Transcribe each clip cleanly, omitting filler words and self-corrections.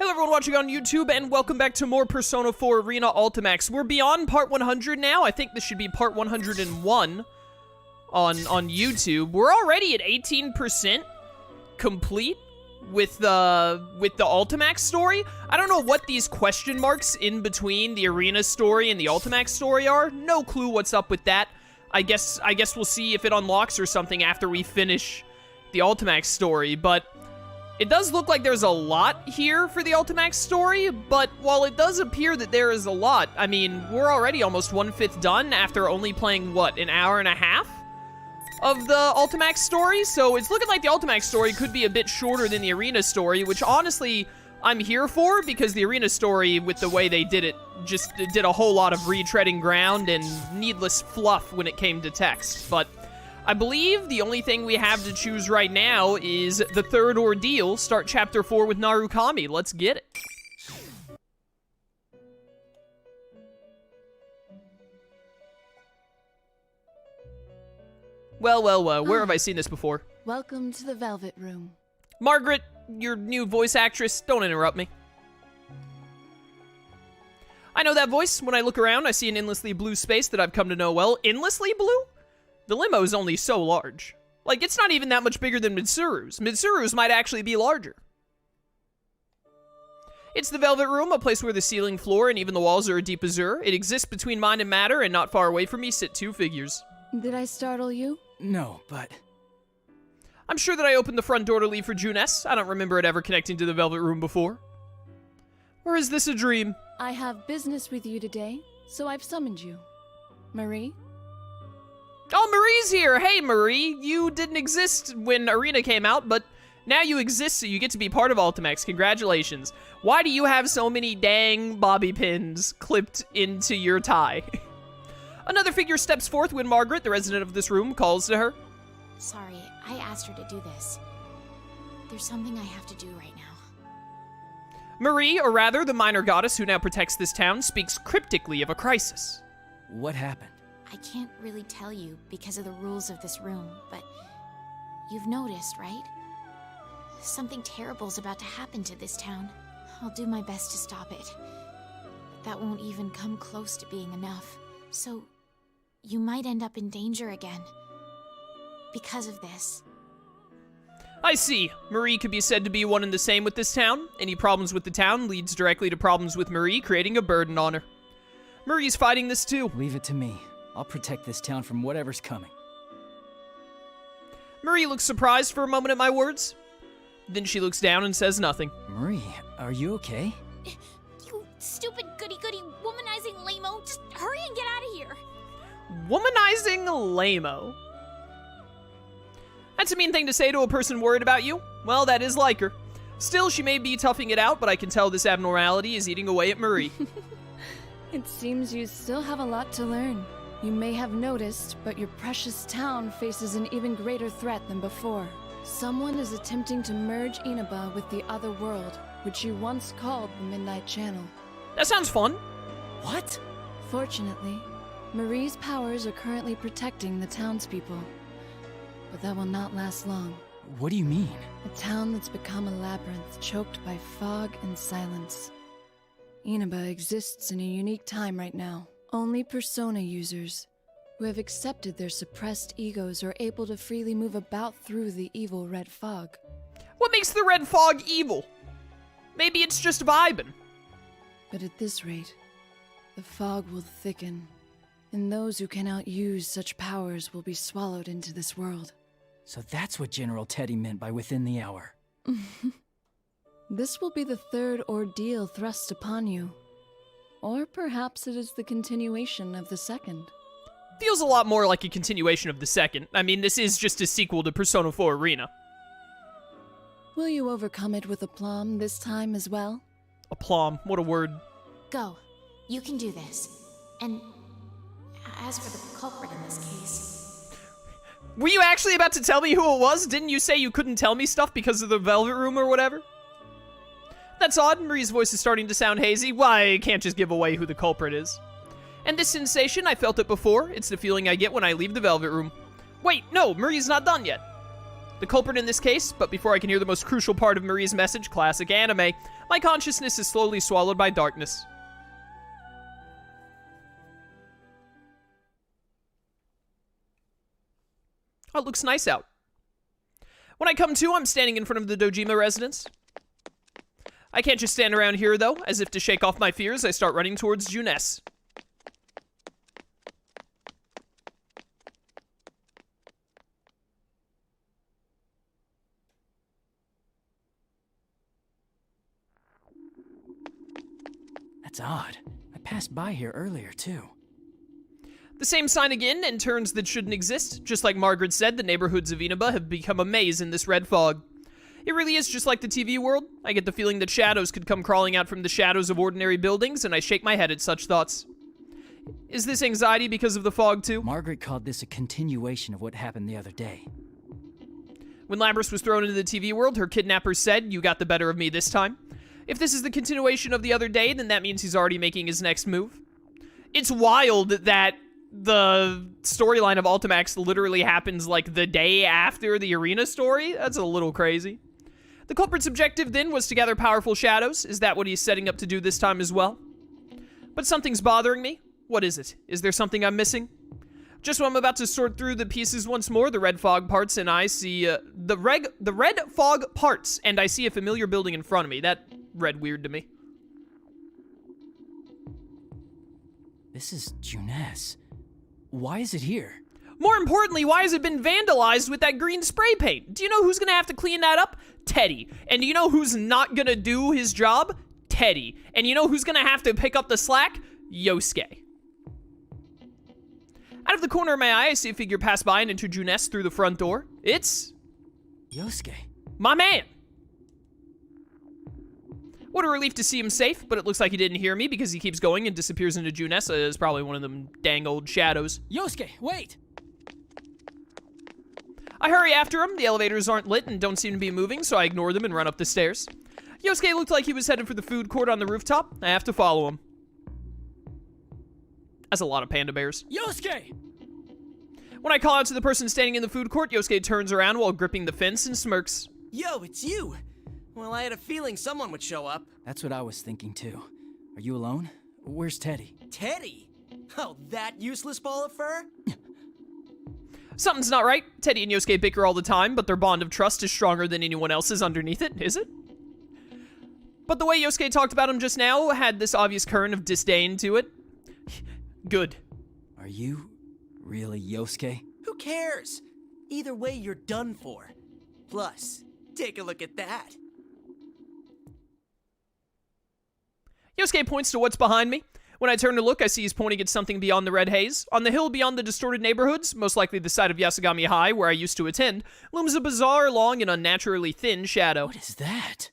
Hello everyone watching on YouTube, and welcome back to more Persona 4 Arena Ultimax. We're beyond part 100 now. I think this should be part 101 on YouTube. We're already at 18% complete with the Ultimax story. I don't know what these question marks in between the Arena story and the Ultimax story are. No clue what's up with that. I guess we'll see if it unlocks or something after we finish the Ultimax story, but it does look like there's a lot here for the Ultimax story, but while it does appear that there is a lot, I mean, we're already almost 1/5 done after only playing, what, an hour and a half of the Ultimax story? So it's looking like the Ultimax story could be a bit shorter than the Arena story, which honestly, I'm here for, because the Arena story, with the way they did it, just did a whole lot of retreading ground and needless fluff when it came to text. But I believe the only thing we have to choose right now is the third ordeal. Start Chapter 4 with Narukami. Let's get it. Well, where have I seen this before? Welcome to the Velvet Room. Margaret, your new voice actress, don't interrupt me. I know that voice. When I look around, I see an endlessly blue space that I've come to know well. Endlessly blue? The limo is only so large. Like, it's not even that much bigger than Mitsuru's. Mitsuru's might actually be larger. It's the Velvet Room, a place where the ceiling, floor, and even the walls are a deep azure. It exists between mind and matter, and not far away from me sit two figures. Did I startle you? No, but I'm sure that I opened the front door to leave for Junes. I don't remember it ever connecting to the Velvet Room before. Or is this a dream? I have business with you today, so I've summoned you. Marie? Oh, Marie's here! Hey, Marie! You didn't exist when Arena came out, but now you exist, so you get to be part of Ultimax. Congratulations. Why do you have so many dang bobby pins clipped into your tie? Another figure steps forth when Margaret, the resident of this room, calls to her. Sorry, I asked her to do this. There's something I have to do right now. Marie, or rather, the minor goddess who now protects this town, speaks cryptically of a crisis. what happened? I can't really tell you because of the rules of this room, but you've noticed, right? Something terrible's about to happen to this town. I'll do my best to stop it. But that won't even come close to being enough. So, you might end up in danger again. Because of this. I see. Marie could be said to be one and the same with this town. Any problems with the town leads directly to problems with Marie, creating a burden on her. Marie's fighting this too. Leave it to me. I'll protect this town from whatever's coming. Marie looks surprised for a moment at my words. Then she looks down and says nothing. Marie, are you okay? You stupid goody-goody womanizing lame-o. Just hurry and get out of here. Womanizing lame-o. That's a mean thing to say to a person worried about you. Well, that is like her. Still, she may be toughing it out, but I can tell this abnormality is eating away at Marie. It seems you still have a lot to learn. You may have noticed, but your precious town faces an even greater threat than before. Someone is attempting to merge Inaba with the other world, which you once called the Midnight Channel. That sounds fun. What? Fortunately, Marie's powers are currently protecting the townspeople. But that will not last long. What do you mean? A town that's become a labyrinth choked by fog and silence. Inaba exists in a unique time right now. Only Persona users who have accepted their suppressed egos are able to freely move about through the evil red fog. What makes the red fog evil? Maybe it's just vibing. But at this rate, the fog will thicken, and those who cannot use such powers will be swallowed into this world. So that's what General Teddy meant by within the hour. This will be the third ordeal thrust upon you. Or perhaps it is the continuation of the second. Feels a lot more like a continuation of the second. I mean, this is just a sequel to Persona 4 Arena. Will you overcome it with aplomb this time as well? Aplomb, what a word. Go. You can do this. And as for the culprit in this case... Were you actually about to tell me who it was? Didn't you say you couldn't tell me stuff because of the Velvet Room or whatever? That's odd. Marie's voice is starting to sound hazy. Why, I can't just give away who the culprit is. And this sensation, I felt it before. It's the feeling I get when I leave the Velvet Room. Wait, no, Marie's not done yet. The culprit in this case, but before I can hear the most crucial part of Marie's message, classic anime, my consciousness is slowly swallowed by darkness. Oh, it looks nice out. When I come to, I'm standing in front of the Dojima residence. I can't just stand around here, though. As if to shake off my fears, I start running towards Junes. That's odd. I passed by here earlier, too. The same sign again, and turns that shouldn't exist. Just like Margaret said, the neighborhoods of Inaba have become a maze in this red fog. It really is just like the TV world. I get the feeling that shadows could come crawling out from the shadows of ordinary buildings, and I shake my head at such thoughts. Is this anxiety because of the fog, too? Margaret called this a continuation of what happened the other day. When Labrys was thrown into the TV world, her kidnapper said, "You got the better of me this time." If this is the continuation of the other day, then that means he's already making his next move. It's wild that the storyline of Ultimax literally happens like the day after the Arena story. That's a little crazy. The culprit's objective then was to gather powerful shadows. Is that what he's setting up to do this time as well? But something's bothering me. What is it? Is there something I'm missing? Just when I'm about to sort through the pieces once more, the red fog parts, and I see the red fog parts, and I see a familiar building in front of me. That read weird to me. This is Junes. Why is it here? More importantly, why has it been vandalized with that green spray paint? Do you know who's gonna have to clean that up? Teddy. And do you know who's not gonna do his job? Teddy. And you know who's gonna have to pick up the slack? Yosuke. Out of the corner of my eye, I see a figure pass by and enter Junes through the front door. It's Yosuke. my man. What a relief to see him safe, but it looks like he didn't hear me because he keeps going and disappears into Junes as probably one of them dang old shadows. Yosuke, wait! I hurry after him. The elevators aren't lit and don't seem to be moving, so I ignore them and run up the stairs. Yosuke looked like he was headed for the food court on the rooftop. I have to follow him. That's a lot of panda bears. Yosuke! When I call out to the person standing in the food court, Yosuke turns around while gripping the fence and smirks. Yo, it's you! Well, I had a feeling someone would show up. That's what I was thinking, too. Are you alone? Where's Teddy? Teddy? Oh, that useless ball of fur? Something's not right. Teddy and Yosuke bicker all the time, but their bond of trust is stronger than anyone else's underneath it, is it? But the way Yosuke talked about him just now had this obvious current of disdain to it. Good. Are you really Yosuke? Who cares? Either way, you're done for. Plus, take a look at that. Yosuke points to what's behind me. When I turn to look, I see he's pointing at something beyond the red haze. On the hill beyond the distorted neighborhoods, most likely the side of Yasugami High, where I used to attend, looms a bizarre, long, and unnaturally thin shadow. What is that?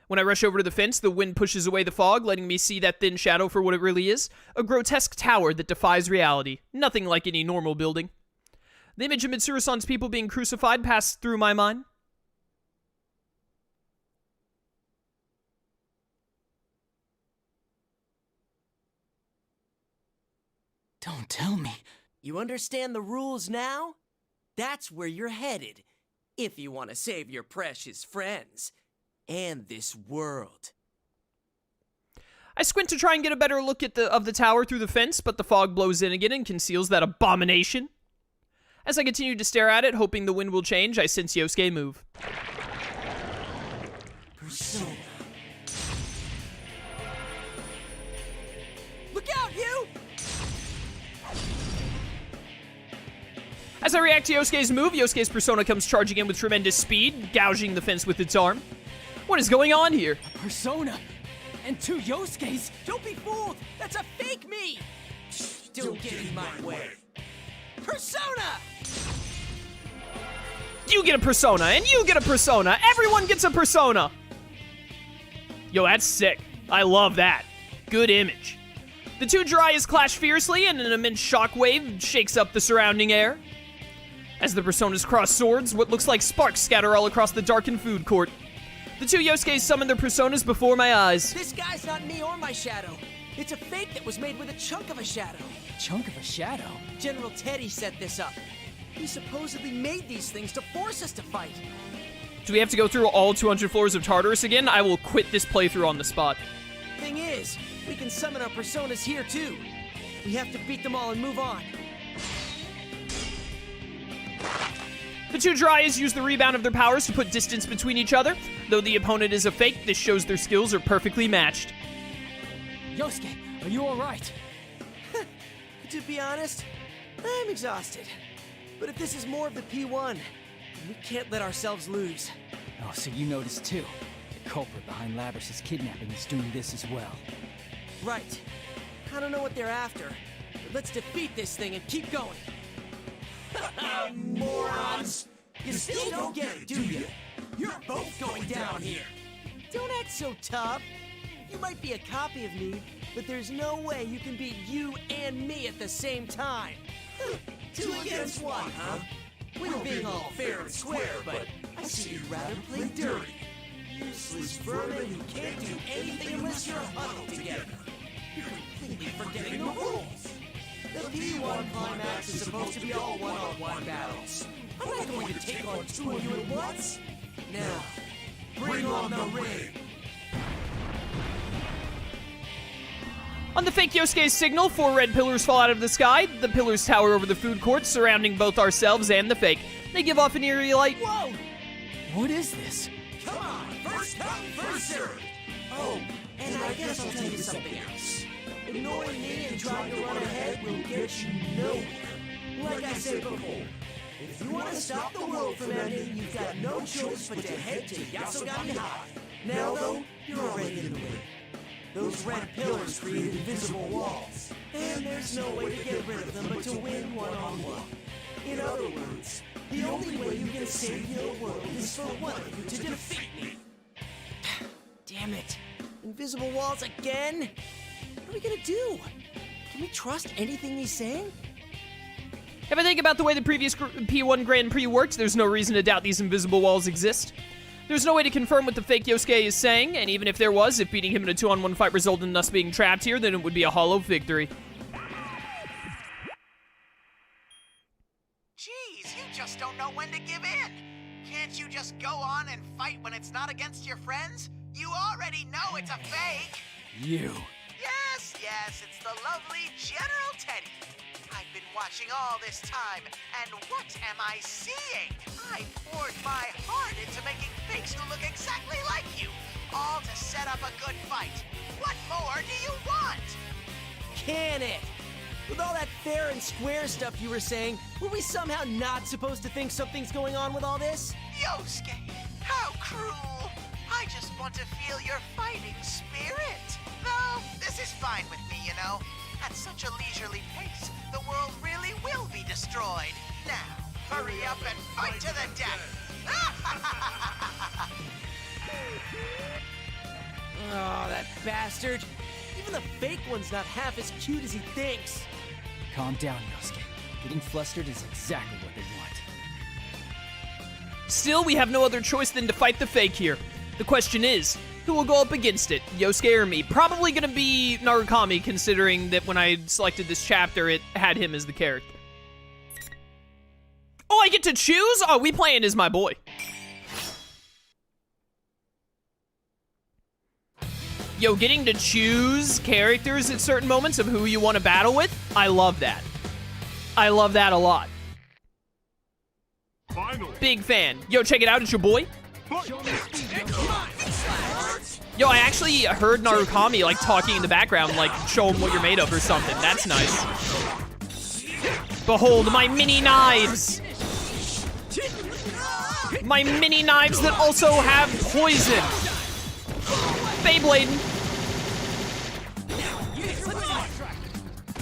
When I rush over to the fence, the wind pushes away the fog, letting me see that thin shadow for what it really is. A grotesque tower that defies reality. Nothing like any normal building. The image of Mitsuru-san's people being crucified passed through my mind. Don't tell me. You understand the rules now? That's where you're headed, if you want to save your precious friends. And this world. I squint to try and get a better look at the tower through the fence, but the fog blows in again and conceals that abomination. As I continue to stare at it, hoping the wind will change, I sense Yosuke move. Persona. Look out, you! As I react to Yosuke's move, Yosuke's persona comes charging in with tremendous speed, gouging the fence with its arm. What is going on here? Persona! And two Yosuke's! Don't be fooled! That's a fake me! Don't get in my way. Persona! You get a persona, and you get a persona! Everyone gets a persona! Yo, that's sick. I love that. Good image. The two Jiraiya's clash fiercely, and an immense shockwave shakes up the surrounding air. As the personas cross swords, what looks like sparks scatter all across the darkened food court. The two Yosuke's summon their personas before my eyes. This guy's not me or my shadow. It's a fake that was made with a chunk of a shadow. Chunk of a shadow? General Teddy set this up. He supposedly made these things to force us to fight. Do we have to go through all 200 floors of Tartarus again? I will quit this playthrough on the spot. Thing is, we can summon our personas here too. We have to beat them all and move on. The two Jiraiya's use the rebound of their powers to put distance between each other. Though the opponent is a fake, this shows their skills are perfectly matched. Yosuke, are you alright? To be honest, I'm exhausted. But if this is more of the P-1, we can't let ourselves lose. Oh, so you noticed too. The culprit behind Labrys's kidnapping is doing this as well. Right. I don't know what they're after, but let's defeat this thing and keep going. Morons! You still don't get it, do you? You're both going down here. Don't act so tough. You might be a copy of me, but there's no way you can beat you and me at the same time. 2 against 1, huh? We're being all fair and square, but I see you'd rather play dirty. Useless vermin who can't do anything unless you're huddled together. You're completely forgetting the rules. The P-1 Climax is supposed to be all one-on-one battles. I'm not going to take on 2 of you at once. Now, bring on the ring. On the fake Yosuke's signal, 4 red pillars fall out of the sky. The pillars tower over the food court, surrounding both ourselves and the fake. They give off an eerie light. Whoa! What is this? Come on, first come, first served. Oh, and I guess I'll tell you something else. Ignoring me and trying to run ahead will get you nowhere. Like I said before, if you want to stop the world from ending, you've got no choice but to head to Yasugami High. Now, though, you're already in the way. Those red pillars create invisible walls, and there's no way to get rid of them but to win one-on-one. In other words, the only way you can save your world is for one of you to defeat me. Damn it. Invisible walls again? What are we gonna do? Can we trust anything he's saying? If I think about the way the previous P-1 Grand Prix worked, there's no reason to doubt these invisible walls exist. There's no way to confirm what the fake Yosuke is saying, and even if there was, if beating him in a 2-on-1 fight resulted in us being trapped here, then it would be a hollow victory. Jeez, you just don't know when to give in. Can't you just go on and fight when it's not against your friends? You already know it's a fake. You. Yes, it's the lovely General Teddy. I've been watching all this time, and what am I seeing? I poured my heart into making fakes who look exactly like you, all to set up a good fight. What more do you want? Can it? With all that fair and square stuff you were saying, were we somehow not supposed to think something's going on with all this? Yosuke, how cruel. I just want to feel your fighting spirit. Though, this is fine with me, you know. At such a leisurely pace, the world really will be destroyed. Now, hurry up and fight to the death. Oh, that bastard. Even the fake one's not half as cute as he thinks. Calm down, Yosuke. Getting flustered is exactly what they want. Still, we have no other choice than to fight the fake here. The question is, who will go up against it, Yosuke or me? Probably gonna be Narukami, considering that when I selected this chapter, it had him as the character. Oh, I get to choose? Oh, we playing as my boy. Yo, getting to choose characters at certain moments of who you want to battle with, I love that. I love that a lot. Finally. Big fan. Yo, check it out, it's your boy. Yo, I actually heard Narukami, like, talking in the background, like, show him what you're made of or something. That's nice. Behold my mini knives! My mini knives that also have poison! Beyblade!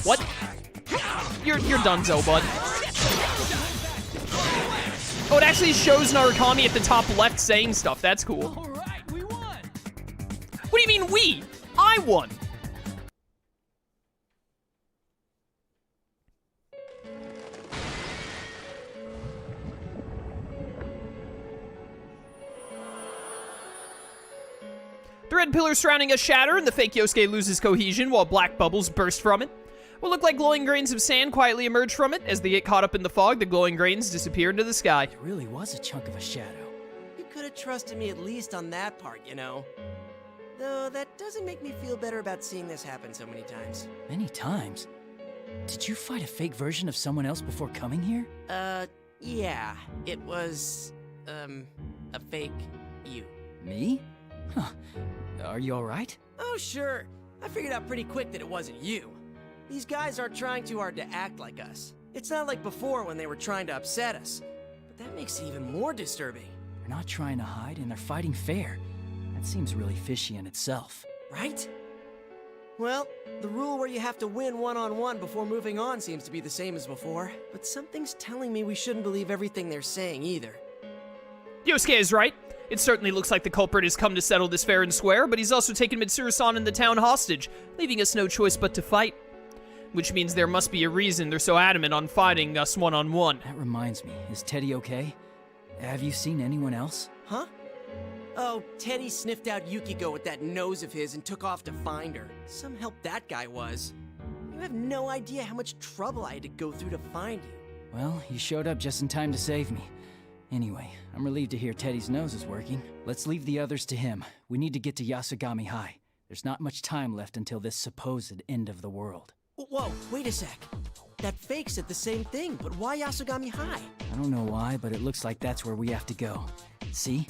What? You're donezo, bud. Oh, it actually shows Narukami at the top left saying stuff. That's cool. Alright, we won! What do you mean we? I won. The red pillars surrounding us shatter, and the fake Yosuke loses cohesion while black bubbles burst from it. What look like glowing grains of sand quietly emerge from it. As they get caught up in the fog, the glowing grains disappear into the sky. It really was a chunk of a shadow. You could have trusted me at least on that part, you know. Though that doesn't make me feel better about seeing this happen so many times. Many times? Did you fight a fake version of someone else before coming here? Yeah. It was, a fake you. Me? Huh. Are you alright? Oh, sure. I figured out pretty quick that it wasn't you. These guys aren't trying too hard to act like us. It's not like before when they were trying to upset us. But that makes it even more disturbing. They're not trying to hide, and they're fighting fair. That seems really fishy in itself. Right? Well, the rule where you have to win one-on-one before moving on seems to be the same as before. But something's telling me we shouldn't believe everything they're saying either. Yosuke is right. It certainly looks like the culprit has come to settle this fair and square, but he's also taken Mitsuru-san and the town hostage, leaving us no choice but to fight. Which means there must be a reason they're so adamant on fighting us one-on-one. That reminds me, is Teddy okay? Have you seen anyone else? Huh? Oh, Teddy sniffed out Yukiko with that nose of his and took off to find her. Some help that guy was. You have no idea how much trouble I had to go through to find you. Well, you showed up just in time to save me. Anyway, I'm relieved to hear Teddy's nose is working. Let's leave the others to him. We need to get to Yasugami High. There's not much time left until this supposed end of the world. Whoa, wait a sec. That fake said the same thing, but why Yasugami High? I don't know why, but it looks like that's where we have to go. See?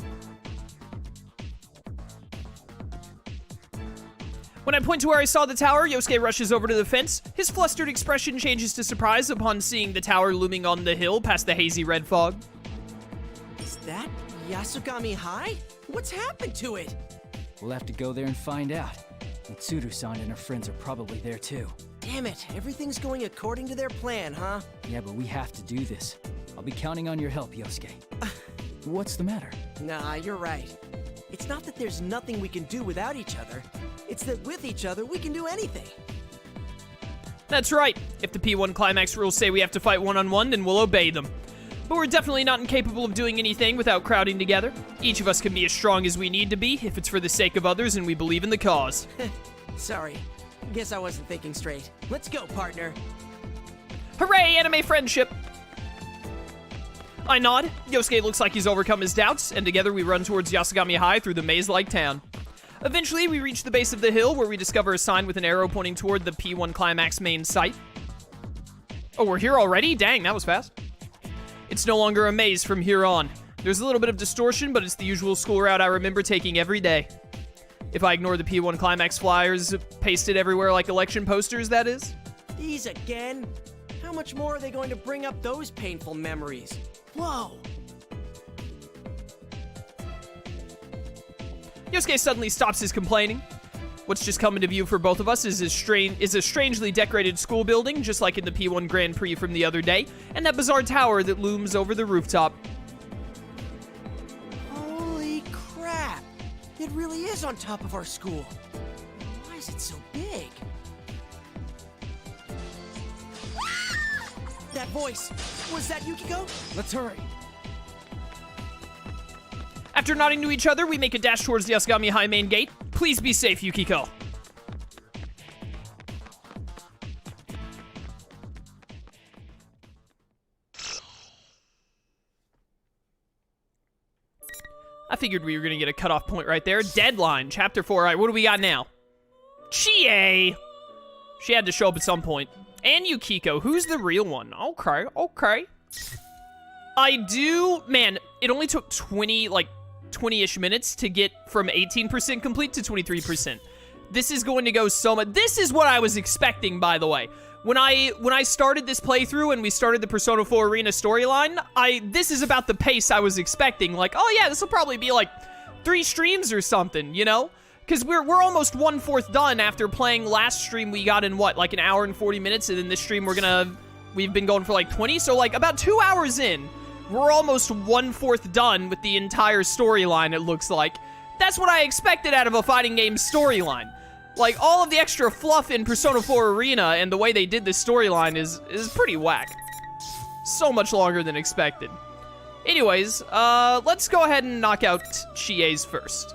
When I point to where I saw the tower, Yosuke rushes over to the fence. His flustered expression changes to surprise upon seeing the tower looming on the hill past the hazy red fog. Is that Yasugami High? What's happened to it? We'll have to go there and find out. Mitsuru-san and her friends are probably there too. Damn it, everything's going according to their plan, huh? Yeah, but we have to do this. I'll be counting on your help, Yosuke. What's the matter? Nah, you're right. It's not that there's nothing we can do without each other. It's that with each other, we can do anything. That's right. If the P-1 Climax rules say we have to fight one-on-one, then we'll obey them. But we're definitely not incapable of doing anything without crowding together. Each of us can be as strong as we need to be if it's for the sake of others and we believe in the cause. Sorry. Guess I wasn't thinking straight. Let's go, partner. Hooray, anime friendship! I nod. Yosuke looks like he's overcome his doubts, and together we run towards Yasugami High through the maze-like town. Eventually, we reach the base of the hill where we discover a sign with an arrow pointing toward the P-1 Climax main site. Oh, we're here already? Dang, that was fast. It's no longer a maze from here on. There's a little bit of distortion, but it's the usual school route I remember taking every day. If I ignore the P-1 Climax flyers pasted everywhere like election posters, that is. These again? How much more are they going to bring up those painful memories? Whoa! Yosuke suddenly stops his complaining. What's just come into view for both of us is a strangely decorated school building, just like in the P-1 Grand Prix from the other day, and that bizarre tower that looms over the rooftop. Holy crap! It really is on top of our school. Why is it so big? That voice! Was that Yukiko? Let's hurry. After nodding to each other, we make a dash towards the Yasugami High main gate. Please be safe, Yukiko. I figured we were gonna get a cutoff point right there. Deadline, chapter 4. All right, what do we got now? Chie! She had to show up at some point. And Yukiko, who's the real one? Okay, okay. I do, man, it only took 20-ish minutes to get from 18% complete to 23%. This is going to go so much. This is what I was expecting, by the way. When I started this playthrough and we started the Persona 4 Arena storyline, this is about the pace I was expecting. Like, oh yeah, this will probably be like 3 streams or something, you know? Because we're almost 1/4 done after playing last stream. We got in what, like an hour and 40 minutes, and then this stream we've been going for like 20, so like about 2 hours in. We're almost 1/4 done with the entire storyline, it looks like. That's what I expected out of a fighting game storyline. Like, all of the extra fluff in Persona 4 Arena and the way they did this storyline is pretty whack. So much longer than expected. Anyways, let's go ahead and knock out Chie's first.